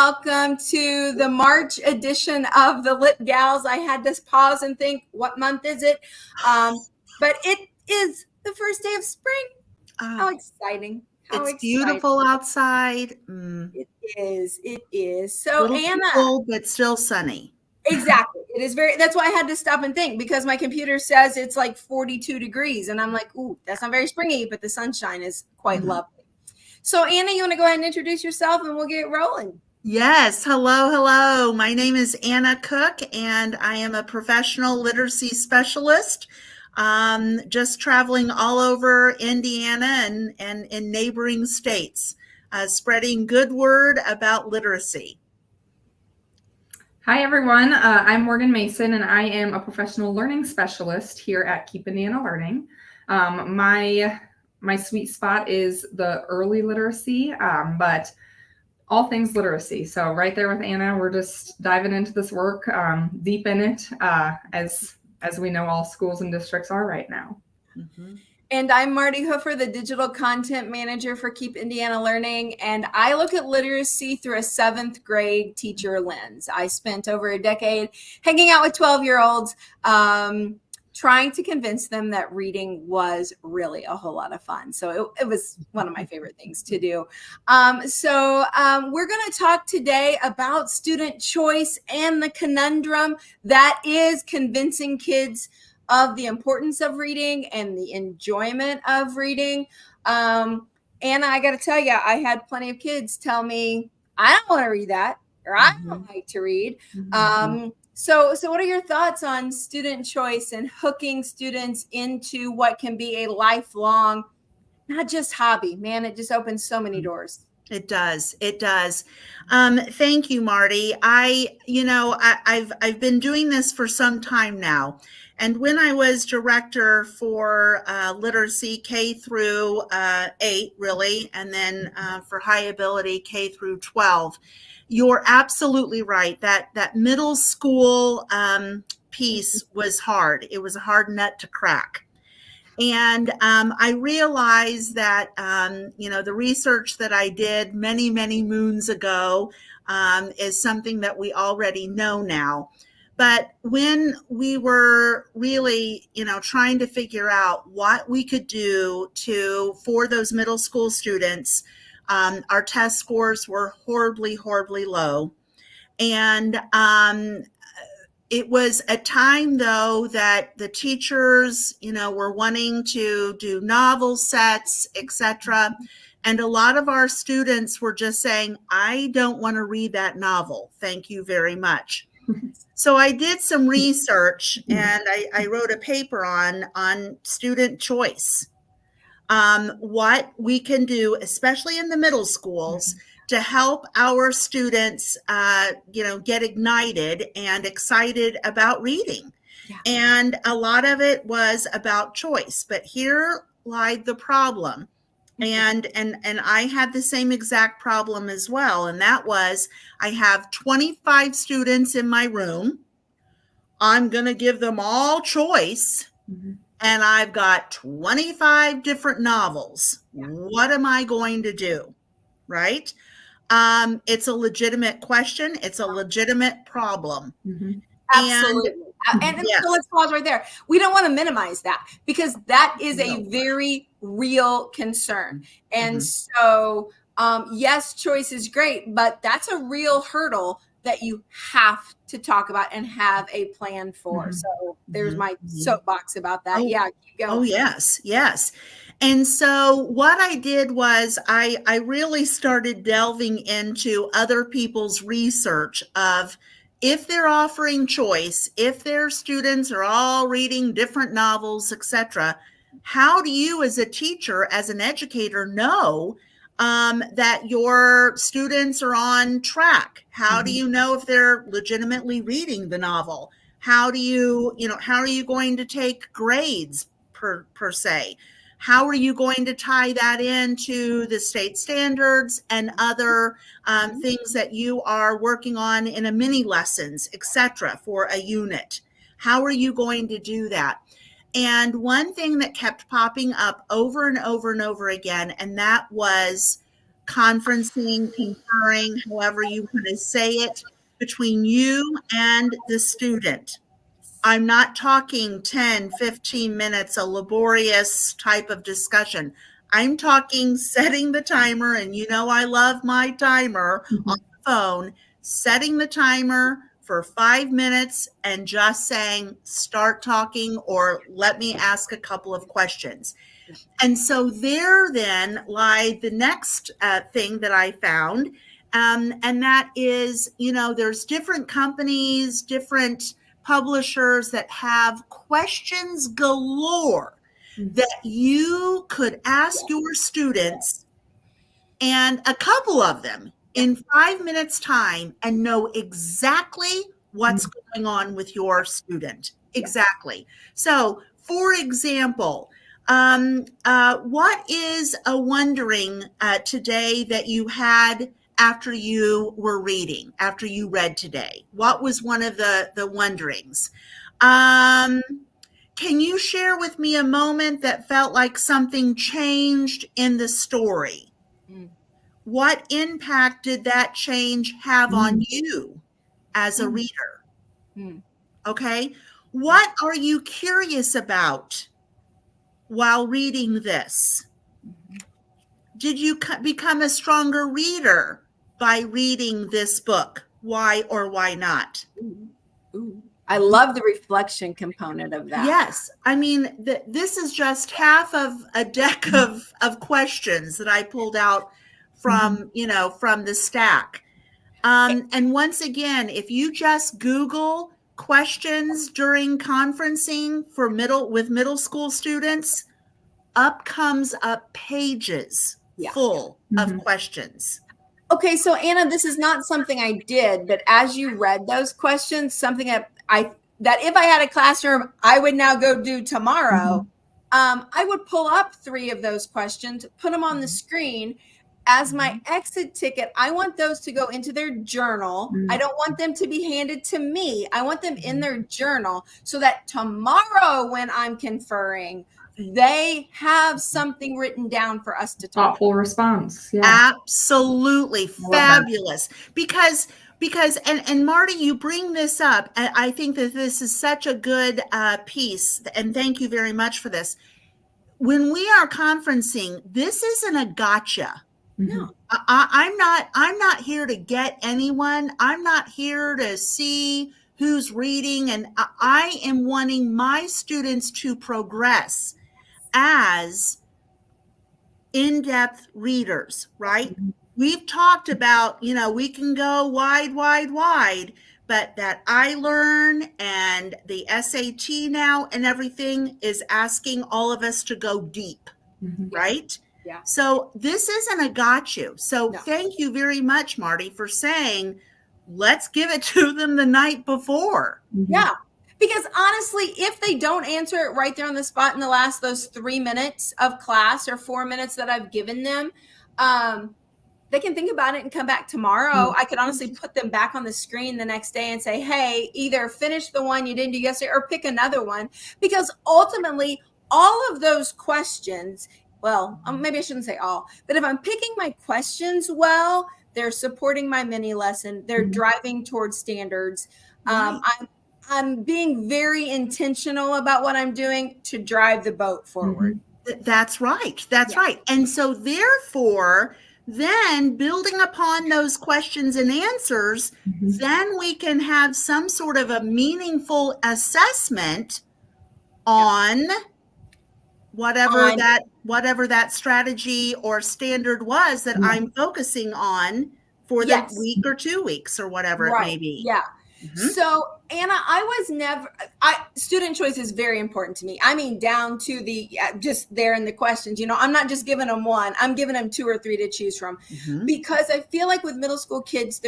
welcome to the March edition of the Lit Gals. I had to pause and think, what month is it? But it is the first day of spring. How exciting. It's beautiful outside. It is. So Anna. Cold, but still sunny. Exactly. It is that's why I had to stop and think, because my computer says it's like 42 degrees. And I'm like, ooh, that's not very springy, but the sunshine is quite lovely. So Anna, you want to go ahead and introduce yourself and we'll get rolling? Yes. Hello. My name is Anna Cook, and I am a professional literacy specialist. Just traveling all over Indiana and in neighboring states, spreading good word about literacy. Hi, everyone. I'm Morgan Mason, and I am a professional learning specialist here at Keep Indiana Learning. My sweet spot is the early literacy, but all things literacy. So right there with Anna, we're just diving into this work, deep in it, as we know all schools and districts are right now. Mm-hmm. And I'm Martie Hoofer, the digital content manager for Keep Indiana Learning, and I look at literacy through a 7th grade teacher lens. I spent over a decade hanging out with 12-year-olds, trying to convince them that reading was really a whole lot of fun. So it was one of my favorite things to do. So we're going to talk today about student choice and the conundrum that is convincing kids of the importance of reading and the enjoyment of reading. Anna, I got to tell you, I had plenty of kids tell me, I don't want to read that, or I don't like to read. So what are your thoughts on student choice and hooking students into what can be a lifelong, not just hobby? Man, it just opens so many doors. It does. Thank you, Martie. I've been doing this for some time now. And when I was director for literacy K through 8, really, and then for high ability K through 12, you're absolutely right. That middle school piece was hard. It was a hard nut to crack. And I realized that, the research that I did many, many moons ago is something that we already know now. But when we were really, trying to figure out what we could do for those middle school students, our test scores were horribly, horribly low. And it was a time, though, that the teachers, were wanting to do novel sets, etc. And a lot of our students were just saying, I don't want to read that novel. Thank you very much. So I did some research and I wrote a paper on student choice. What we can do, especially in the middle schools, to help our students, get ignited and excited about reading. Yeah. And a lot of it was about choice, but here lied the problem. And I had the same exact problem as well. And that was, I have 25 students in my room. I'm going to give them all choice. And I've got 25 different novels. Yeah. What am I going to do? Right? It's a legitimate question. It's a legitimate problem. Absolutely. And yes. So let's pause right there. We don't want to minimize that, because that is a very real concern. And so, yes, choice is great, but that's a real hurdle that you have to talk about and have a plan for. So there's my soapbox about that. Yeah, keep going. Oh, yes. And so what I did was I really started delving into other people's research of, if they're offering choice, if their students are all reading different novels, etc., how do you as a teacher, as an educator, know that your students are on track? How do you know if they're legitimately reading the novel? How are you going to take grades per se? How are you going to tie that into the state standards and other things that you are working on in a mini lessons, etc., for a unit? How are you going to do that? And one thing that kept popping up over and over and over again, and that was conferencing, conferring, however you want to say it, between you and the student. I'm not talking 10, 15 minutes, a laborious type of discussion. I'm talking setting the timer, and you know I love my timer on the phone, setting the timer for 5 minutes and just saying, start talking or let me ask a couple of questions. And so there then lied the next thing that I found, and that is, there's different companies, different publishers that have questions galore that you could ask your students, and a couple of them in 5 minutes time, and know exactly what's going on with your student. Exactly. So, for example, what is a wondering today that you had after you were reading, after you read today? What was one of the wonderings? Can you share with me a moment that felt like something changed in the story? What impact did that change have on you as a reader? Okay. What are you curious about while reading this? Did you become a stronger reader by reading this book? Why or why not? I love the reflection component of that. Yes. I mean, this is just half of a deck of questions that I pulled out from, from the stack. And once again, if you just Google questions during conferencing with middle school students, up comes pages full of questions. Okay, so Anna, this is not something I did, but as you read those questions, something that if I had a classroom, I would now go do tomorrow. I would pull up 3 of those questions, put them on the screen as my exit ticket. I want those to go into their journal. I don't want them to be handed to me. I want them in their journal so that tomorrow when I'm conferring, they have something written down for us to talk. Thoughtful response. Yeah. Absolutely. Fabulous. Because and Martie, you bring this up, and I think that this is such a good piece, and thank you very much for this. When we are conferencing, this isn't a gotcha. No, I'm not here to get anyone. I'm not here to see who's reading, and I am wanting my students to progress as in-depth readers, right? We've talked about, we can go wide, but that I Learn and the SAT now and everything is asking all of us to go deep, right? Yeah. So this isn't a got you. So Thank you very much, Martie, for saying, let's give it to them the night before. Yeah. Because honestly, if they don't answer it right there on the spot in those 3 minutes of class or 4 minutes that I've given them, they can think about it and come back tomorrow. I could honestly put them back on the screen the next day and say, hey, either finish the one you didn't do yesterday or pick another one. Because ultimately, all of those questions, well, maybe I shouldn't say all, but if I'm picking my questions well, they're supporting my mini lesson. They're driving towards standards. I'm being very intentional about what I'm doing to drive the boat forward. That's right. That's right. And so therefore, then building upon those questions and answers, then we can have some sort of a meaningful assessment on whatever that strategy or standard was that I'm focusing on for the week or 2 weeks or whatever it may be. Yeah. So Anna, student choice is very important to me. I mean, down to the, just there in the questions, I'm not just giving them one, I'm giving them 2 or 3 to choose from, because I feel like with middle school kids,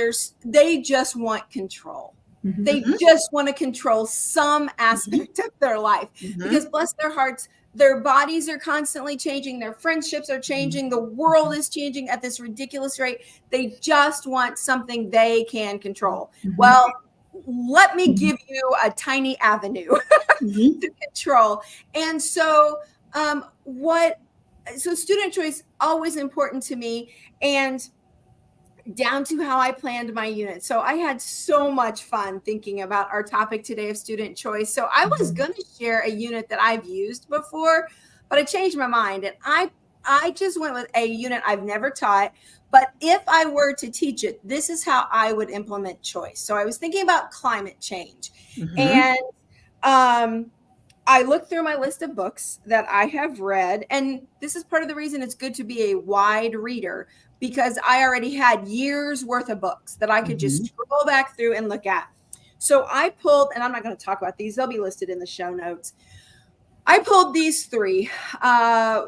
they just want control. They just want to control some aspect of their life, because bless their hearts, their bodies are constantly changing. Their friendships are changing. The world is changing at this ridiculous rate. They just want something they can control. Well, let me give you a tiny avenue to control. And so what so student choice, always important to me, and down to how I planned my unit. So I had so much fun thinking about our topic today of student choice. So I was going to share a unit that I've used before, but I changed my mind, and I just went with a unit I've never taught. But if I were to teach it, this is how I would implement choice. So I was thinking about climate change, and I looked through my list of books that I have read, and this is part of the reason it's good to be a wide reader, because I already had years worth of books that I could just scroll back through and look at. So I pulled, and I'm not going to talk about these, they'll be listed in the show notes. I pulled these three.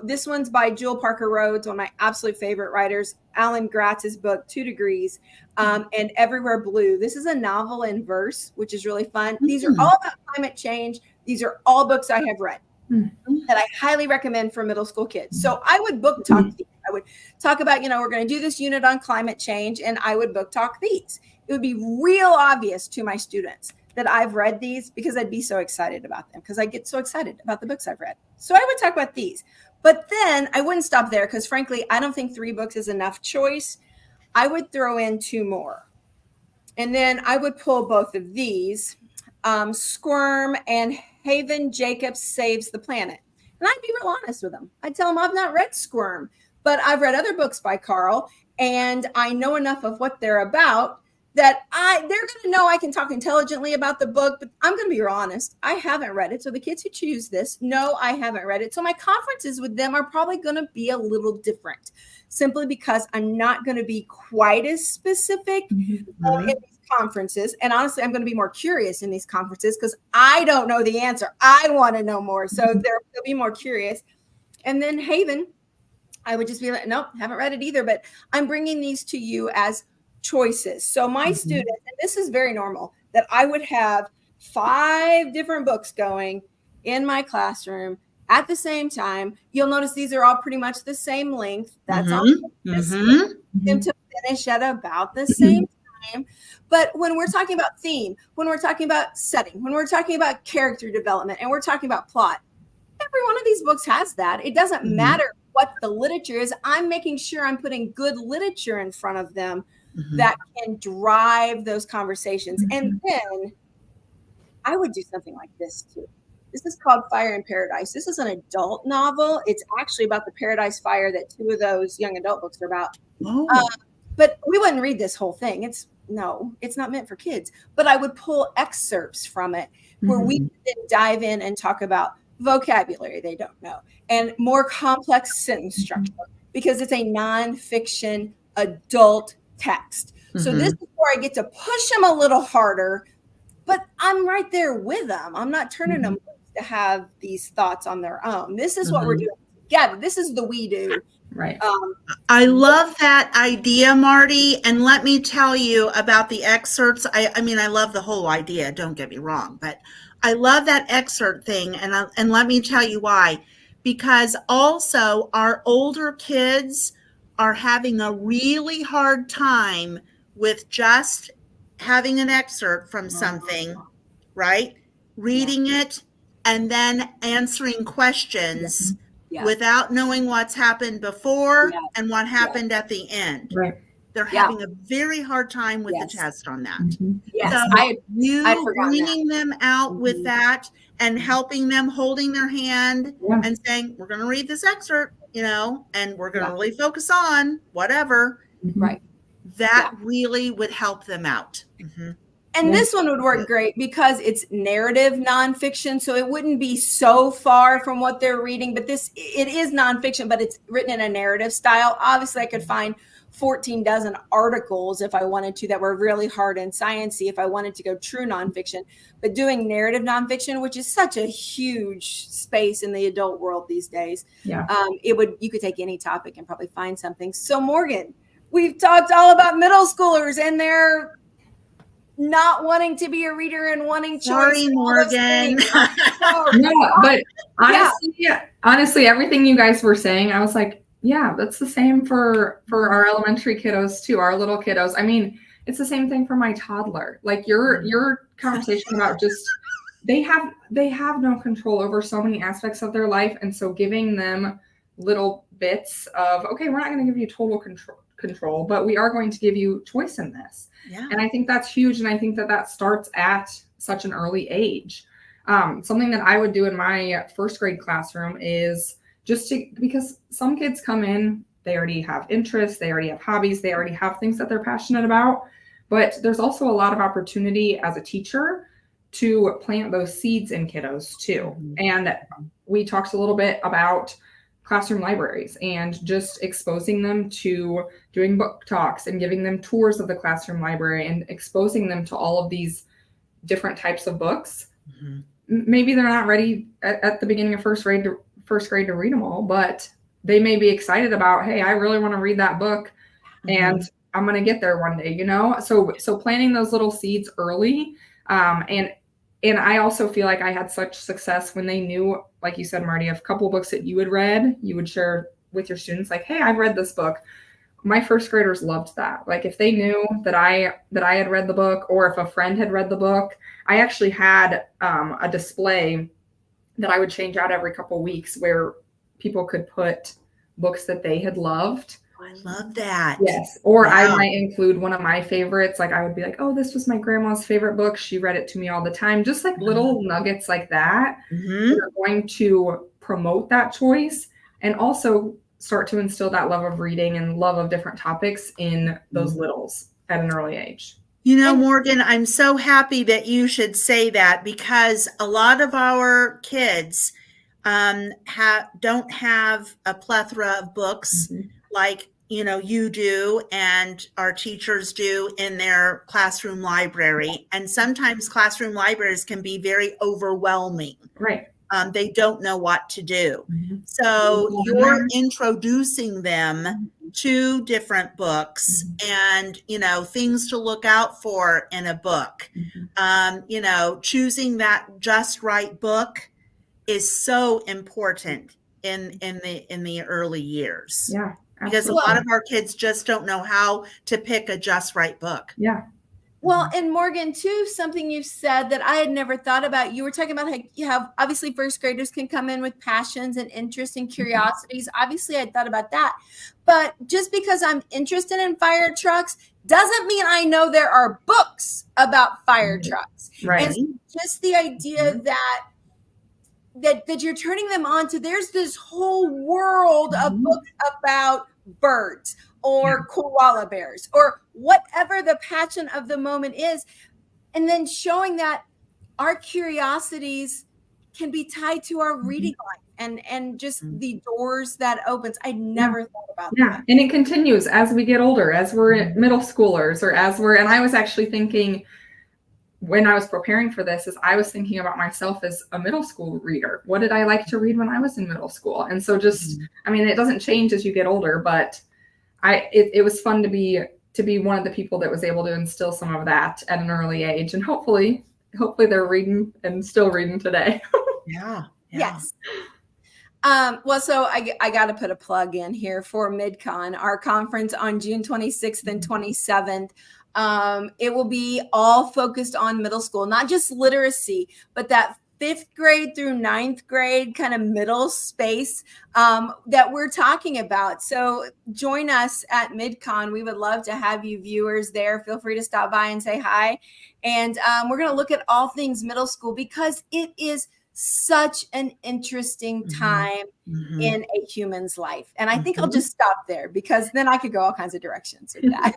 This one's by Jewell Parker Rhodes, one of my absolute favorite writers. Alan Gratz's book, 2 Degrees, and Everywhere Blue. This is a novel in verse, which is really fun. These are all about climate change. These are all books I have read that I highly recommend for middle school kids. So I would book talk these. I would talk about, we're going to do this unit on climate change, and I would book talk these. It would be real obvious to my students that I've read these, because I'd be so excited about them, because I get so excited about the books I've read. So I would talk about these. But then I wouldn't stop there, because frankly, I don't think 3 books is enough choice. I would throw in 2 more. And then I would pull both of these, Squirm and Haven Jacobs Saves the Planet. And I'd be real honest with them. I'd tell them I've not read Squirm, but I've read other books by Carl, and I know enough of what they're about that they're going to know I can talk intelligently about the book, but I'm going to be real honest. I haven't read it. So the kids who choose this know I haven't read it. So my conferences with them are probably going to be a little different, simply because I'm not going to be quite as specific in these conferences. And honestly, I'm going to be more curious in these conferences, because I don't know the answer. I want to know more. So they'll be more curious. And then Haven, I would just be like, nope, haven't read it either. But I'm bringing these to you as choices. So my students, and this is very normal, that I would have 5 different books going in my classroom at the same time. You'll notice these are all pretty much the same length. That's all. Them to finish at about the same time. But when we're talking about theme, when we're talking about setting, when we're talking about character development, and we're talking about plot, every one of these books has that. It doesn't matter what the literature is. I'm making sure I'm putting good literature in front of them that can drive those conversations. And then I would do something like this too. This is called Fire in Paradise. This is an adult novel. It's actually about the Paradise Fire that 2 of those young adult books are about. But we wouldn't read this whole thing. It's not meant for kids. But I would pull excerpts from it where we could then dive in and talk about vocabulary they don't know and more complex sentence structure, because it's a nonfiction adult text. So this is where I get to push them a little harder, but I'm right there with them. I'm not turning them to have these thoughts on their own. This is what we're doing together. This is the we do. Right. I love that idea, Martie. And let me tell you about the excerpts. I mean, I love the whole idea. Don't get me wrong, but I love that excerpt thing. And let me tell you why. Because also our older kids are having a really hard time with just having an excerpt from something, right? Reading it and then answering questions without knowing what's happened before and what happened at the end. Right. They're having a very hard time with the test on that. Yes, So you bringing them out with that and helping them, holding their hand and saying, we're going to read this excerpt, and we're going to really focus on whatever. Right. That really would help them out. And this one would work great because it's narrative nonfiction. So it wouldn't be so far from what they're reading, but it is nonfiction, but it's written in a narrative style. Obviously, I could find 14 dozen articles if I wanted to that were really hard and sciencey if I wanted to go true nonfiction. But doing narrative nonfiction, which is such a huge space in the adult world these days, you could take any topic and probably find something. So Morgan, we've talked all about middle schoolers and their not wanting to be a reader and wanting choice. Sorry, Morgan. But honestly, everything you guys were saying, I was like, yeah, that's the same for our elementary kiddos too, our little kiddos. I mean, it's the same thing for my toddler. Like your conversation about just they have no control over so many aspects of their life, and so giving them little bits of, okay, we're not going to give you total control, but we are going to give you choice in this. Yeah. And I think that's huge. And I think that starts at such an early age. Something that I would do in my first grade classroom is because some kids come in, they already have interests, they already have hobbies, they already have things that they're passionate about. But there's also a lot of opportunity as a teacher to plant those seeds in kiddos too. And we talked a little bit about classroom libraries and just exposing them to doing book talks and giving them tours of the classroom library and exposing them to all of these different types of books. Maybe they're not ready at the beginning of first grade to read them all, but they may be excited about, hey, I really want to read that book and I'm going to get there one day, So planting those little seeds early. And I also feel like I had such success when they knew, like you said, Martie, a couple of books that you had read, you would share with your students like, hey, I've read this book. My first graders loved that. Like if they knew that I had read the book, or if a friend had read the book, I actually had a display that I would change out every couple of weeks where people could put books that they had loved. I love that. Yes. Or I might include one of my favorites. Like I would be like, oh, this was my grandma's favorite book. She read it to me all the time. Just like little nuggets like that. That are going to promote that choice and also start to instill that love of reading and love of different topics in those littles at an early age. Morgan, I'm so happy that you should say that, because a lot of our kids don't have a plethora of books like you do and our teachers do in their classroom library. And sometimes classroom libraries can be very overwhelming. Right. They don't know what to do. So you're introducing them to different books and, things to look out for in a book. Choosing that just right book is so important in the early years. Yeah. Because a lot of our kids just don't know how to pick a just right book. Yeah. Well, and Morgan, too, something you said that I had never thought about. You were talking about how you have, obviously, first graders can come in with passions and interests and curiosities. Obviously, I thought about that. But just because I'm interested in fire trucks doesn't mean I know there are books about fire trucks. Right. And just the idea that you're turning them on to, there's this whole world of books about birds or koala bears or whatever the passion of the moment is. And then showing that our curiosities can be tied to our reading life and just the doors that opens. I never thought about that. And it continues as we get older, as we're middle schoolers or and I was actually thinking, when I was preparing for this, I was thinking about myself as a middle school reader. What did I like to read when I was in middle school? And so it doesn't change as you get older, but it was fun to be one of the people that was able to instill some of that at an early age. And hopefully they're reading and still reading today. Yes. So I got to put a plug in here for MidCon, our conference on June 26th and 27th. It will be all focused on middle school, not just literacy, but that 5th grade through 9th grade kind of middle space that we're talking about. So join us at MidCon. We would love to have you viewers there. Feel free to stop by and say hi. And we're going to look at all things middle school because it is such an interesting time in a human's life. And I think I'll just stop there because then I could go all kinds of directions with that.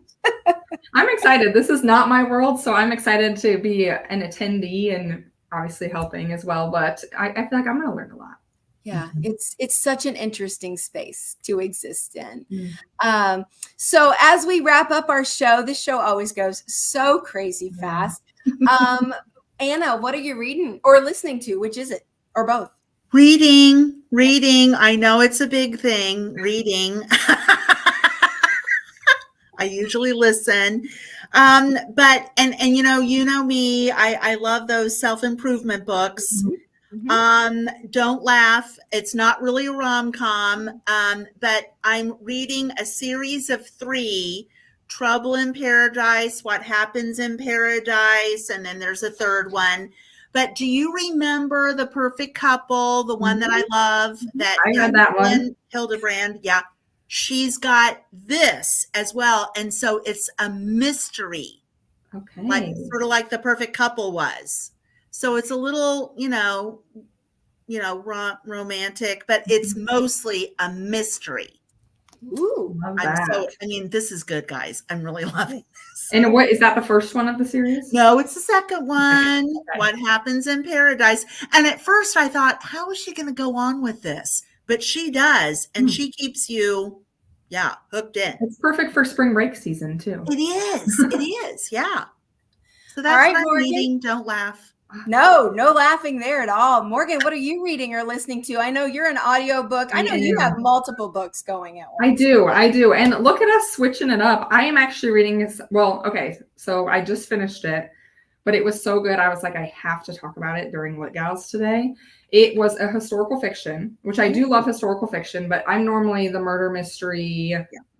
I'm excited. This is not my world, so I'm excited to be an attendee and obviously helping as well. But I feel like I'm going to learn a lot. Yeah, it's such an interesting space to exist in. So as we wrap up our show, this show always goes so crazy fast. Anna, what are you reading or listening to? Which is it? Or both? Reading. I know it's a big thing. Reading. I usually listen. But you know me, I love those self-improvement books. Don't laugh. It's not really a rom-com. But I'm reading a series of 3, Trouble in Paradise, What Happens in Paradise, and then there's a third one. But do you remember The Perfect Couple, the one that I love? That I read that one. Hildebrand, yeah. She's got this as well. And so it's a mystery. Okay. Like sort of like The Perfect Couple was. So it's a little, romantic, but it's mostly a mystery. Ooh. Love that. This is good, guys. I'm really loving this. And what is that, the first one of the series? No, it's the second one. Okay. What Happens in Paradise. And at first I thought, how is she going to go on with this? But she does, and she keeps you, hooked in. It's perfect for spring break season too. It is. It is. Yeah. So that's All right, my Morgan. reading. Don't laugh. No laughing there at all. Morgan, what are you reading or listening to? I know you're an audiobook. I know you have multiple books going at once. I do. And look at us switching it up. I am actually reading this. Well, okay. So I just finished it, but it was so good. I was like, I have to talk about it during Lit Gals today. It was a historical fiction, which I do love historical fiction, but I'm normally the murder mystery,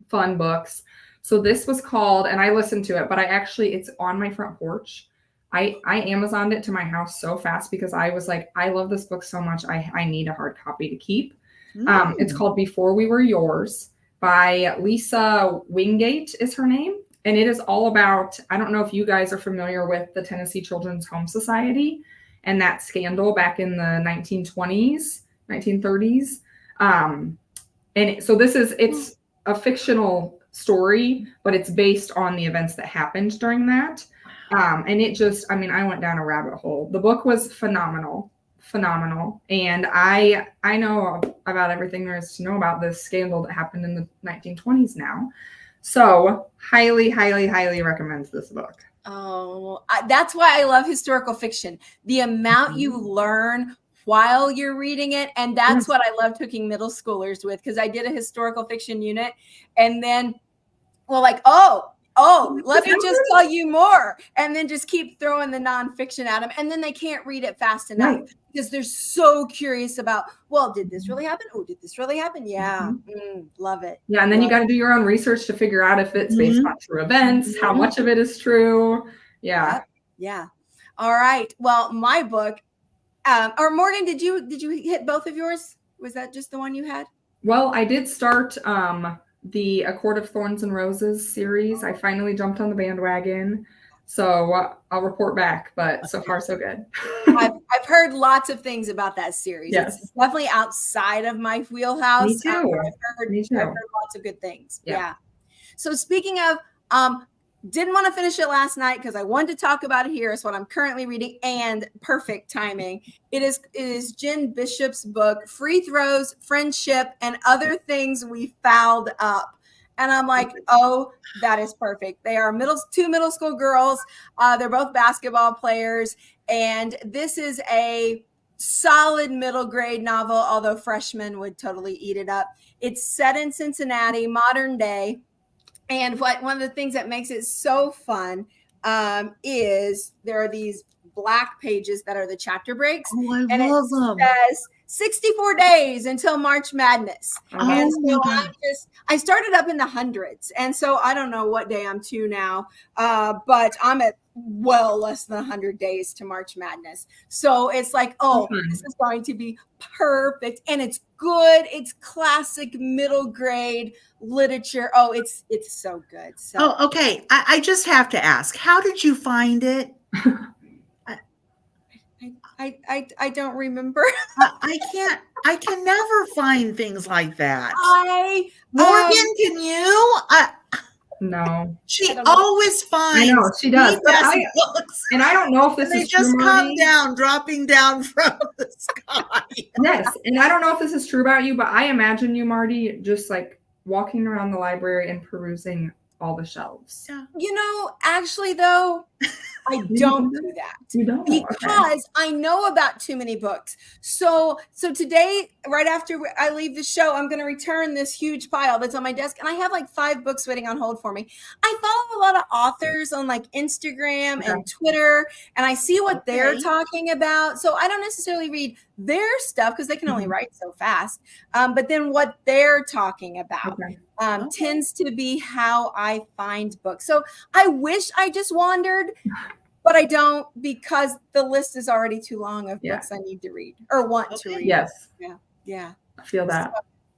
fun books. So this was called, and I listened to it, but it's on my front porch. I Amazoned it to my house so fast because I was like, I love this book so much. I need a hard copy to keep. It's called Before We Were Yours by Lisa Wingate is her name. And it is all about, I don't know if you guys are familiar with the Tennessee Children's Home Society and that scandal back in the 1920s, 1930s. It's a fictional story, but it's based on the events that happened during that. And it just, I went down a rabbit hole. The book was phenomenal. And I know about everything there is to know about this scandal that happened in the 1920s now. So highly, highly, highly recommend this book. Oh, that's why I love historical fiction. The amount you learn while you're reading it. And that's what I loved hooking middle schoolers with, because I did a historical fiction unit. And then, let me just tell you more. And then just keep throwing the nonfiction at them. And then they can't read it fast enough because they're so curious about, did this really happen? Oh, did this really happen? Yeah. Love it. Yeah. And then you got to do your own research to figure out if it's based on true events, how much of it is true. Yeah. Yeah. All right. Well, my book, or Morgan, did you hit both of yours? Was that just the one you had? Well, I did start, the A Court of Thorns and Roses series. I finally jumped on the bandwagon. So I'll report back, but so far so good. I've heard lots of things about that series. Yes. It's definitely outside of my wheelhouse. Me too. I've heard lots of good things. Yeah. So speaking of, didn't want to finish it last night because I wanted to talk about it here. It's what I'm currently reading, and perfect timing. It is Jen Bishop's book, Free Throws, Friendship, and Other Things We Fouled Up. And I'm like, oh, that is perfect. They are two middle school girls. They're both basketball players. And this is a solid middle grade novel, although freshmen would totally eat it up. It's set in Cincinnati, modern day. And one of the things that makes it so fun is there are these black pages that are the chapter breaks. Oh, I and love it them. says 64 days until March Madness. And so I started up in the hundreds. And so I don't know what day I'm to now, but I'm at well less than 100 days to March Madness. So it's like, this is going to be perfect. And it's good. It's classic middle grade literature. Oh, it's so good. So. Oh, okay. I just have to ask, how did you find it? I don't remember. I can never find things like that. Morgan, can you? No. She always finds. I know she does. Books. And I don't know if this is true. They just come down, dropping down from the sky. Yes. And I don't know if this is true about you, but I imagine you, Martie, just like walking around the library and perusing all the shelves. Yeah. Actually, though, I don't do that. You don't? Because I know about too many books. So today, right after I leave the show, I'm going to return this huge pile that's on my desk. And I have like 5 books waiting on hold for me. I follow a lot of authors on like Instagram and Twitter, and I see what they're talking about. So I don't necessarily read their stuff because they can only write so fast. But then what they're talking about tends to be how I find books. So I wish I just wandered. but I don't, because the list is already too long of Yeah. books I need to read or want to read. Yes. Yeah. I feel that.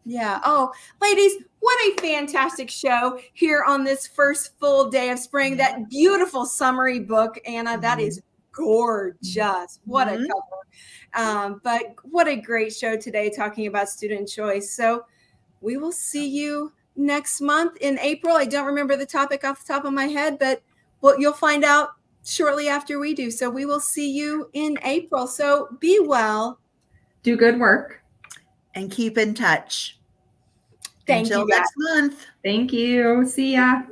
Yeah. Oh, ladies, what a fantastic show here on this first full day of spring. That beautiful summary book, Anna, that is gorgeous. What a cover. But what a great show today talking about student choice. So we will see you next month in April. I don't remember the topic off the top of my head, but you'll find out shortly after we do. So we will see you in April. So be well. Do good work. And keep in touch. Thank Until you, guys. next month. Thank you. See ya.